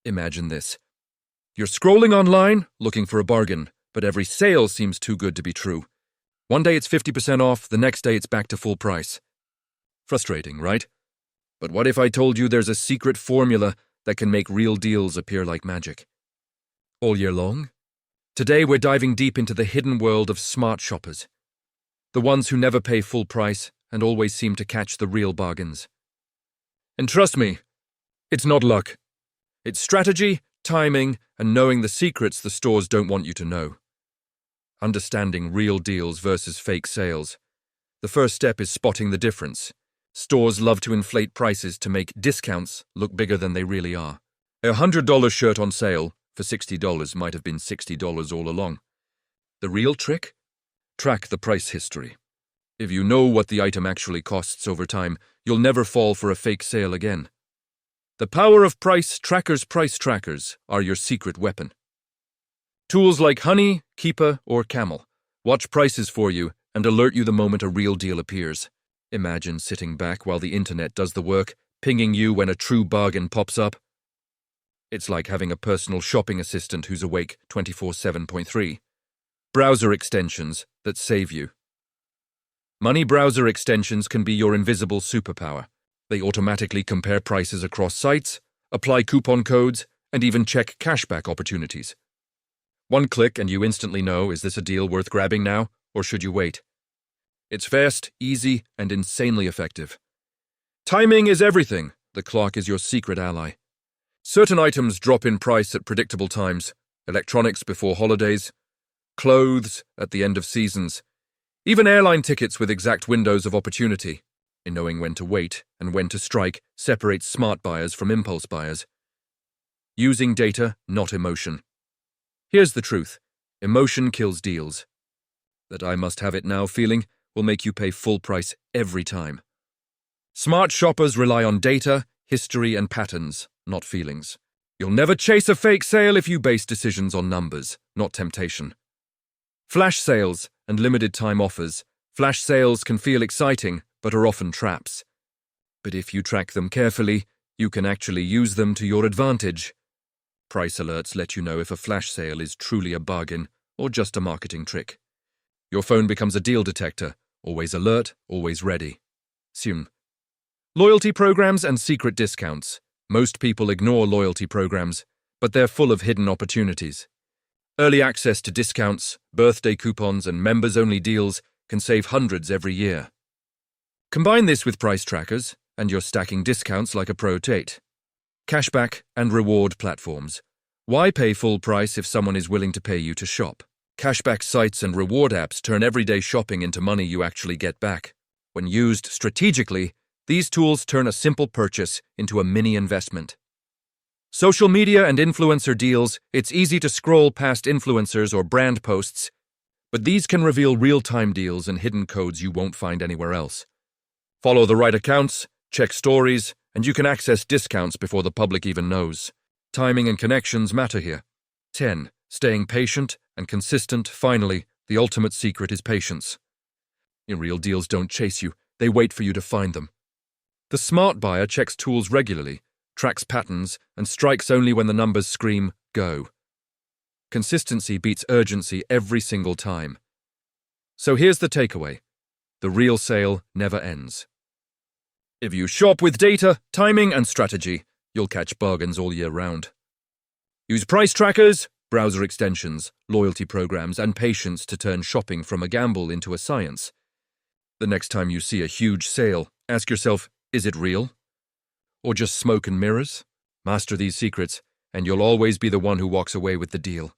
Imagine this. You're scrolling online, looking for a bargain, but every sale seems too good to be true. One day it's 50% off, the next day it's back to full price. Frustrating, right? But what if I told you there's a secret formula that can make real deals appear like magic? All year long? Today we're diving deep into the hidden world of smart shoppers. The ones who never pay full price and always seem to catch the real bargains. And trust me, it's not luck. It's strategy, timing, and knowing the secrets the stores don't want you to know. Understanding real deals versus fake sales. The first step is spotting the difference. Stores love to inflate prices to make discounts look bigger than they really are. A $100 shirt on sale for $60 might have been $60 all along. The real trick? Track the price history. If you know what the item actually costs over time, you'll never fall for a fake sale again. The power of price trackers are your secret weapon. Tools like Honey, Keepa, or Camel watch prices for you and alert you the moment a real deal appears. Imagine sitting back while the internet does the work, pinging you when a true bargain pops up. It's like having a personal shopping assistant who's awake 24/7.3. Browser extensions that save you. Money browser extensions can be your invisible superpower. They automatically compare prices across sites, apply coupon codes, and even check cashback opportunities. One click and you instantly know, is this a deal worth grabbing now, or should you wait? It's fast, easy, and insanely effective. Timing is everything. The clock is your secret ally. Certain items drop in price at predictable times. Electronics before holidays, clothes at the end of seasons, even airline tickets with exact windows of opportunity. In knowing when to wait and when to strike separates smart buyers from impulse buyers. Using data, not emotion. Here's the truth. Emotion kills deals. That I must have it now feeling will make you pay full price every time. Smart shoppers rely on data, history, and patterns, not feelings. You'll never chase a fake sale if you base decisions on numbers, not temptation. Flash sales and limited time offers. Flash sales can feel exciting, but are often traps. But if you track them carefully, you can actually use them to your advantage. Price alerts let you know if a flash sale is truly a bargain or just a marketing trick. Your phone becomes a deal detector, always alert, always ready. Soon. Loyalty programs and secret discounts. Most people ignore loyalty programs, but they're full of hidden opportunities. Early access to discounts, birthday coupons, and members-only deals can save hundreds every year. Combine this with price trackers, and you're stacking discounts like a pro Tate. Cashback and reward platforms. Why pay full price if someone is willing to pay you to shop? Cashback sites and reward apps turn everyday shopping into money you actually get back. When used strategically, these tools turn a simple purchase into a mini investment. Social media and influencer deals. It's easy to scroll past influencers or brand posts, but these can reveal real-time deals and hidden codes you won't find anywhere else. Follow the right accounts, check stories, and you can access discounts before the public even knows. Timing and connections matter here. 10. Staying patient and consistent. Finally, the ultimate secret is patience. Your real deals don't chase you, they wait for you to find them. The smart buyer checks tools regularly, tracks patterns, and strikes only when the numbers scream, go. Consistency beats urgency every single time. So here's the takeaway. The real sale never ends. If you shop with data, timing, and strategy, you'll catch bargains all year round. Use price trackers, browser extensions, loyalty programs, and patience to turn shopping from a gamble into a science. The next time you see a huge sale, ask yourself, is it real? Or just smoke and mirrors? Master these secrets, and you'll always be the one who walks away with the deal.